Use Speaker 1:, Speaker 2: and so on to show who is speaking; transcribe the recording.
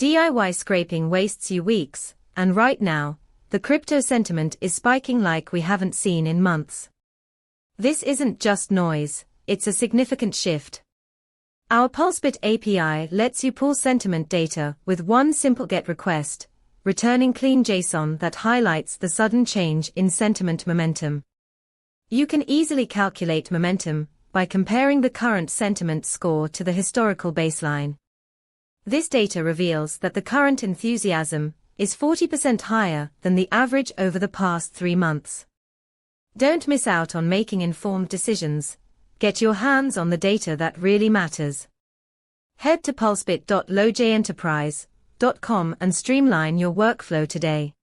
Speaker 1: DIY scraping wastes you weeks, and right now, the crypto sentiment is spiking like we haven't seen in months. This isn't just noise, it's a significant shift. Our Pulsebit API lets you pull sentiment data with one simple GET request, returning clean JSON that highlights the sudden change in sentiment momentum. You can easily calculate momentum by comparing the current sentiment score to the historical baseline. This data reveals that the current enthusiasm is 40% higher than the average over the past 3 months. Don't miss out on making informed decisions. Get your hands on the data that really matters. Head to pulsebit.logenterprise.com and streamline your workflow today.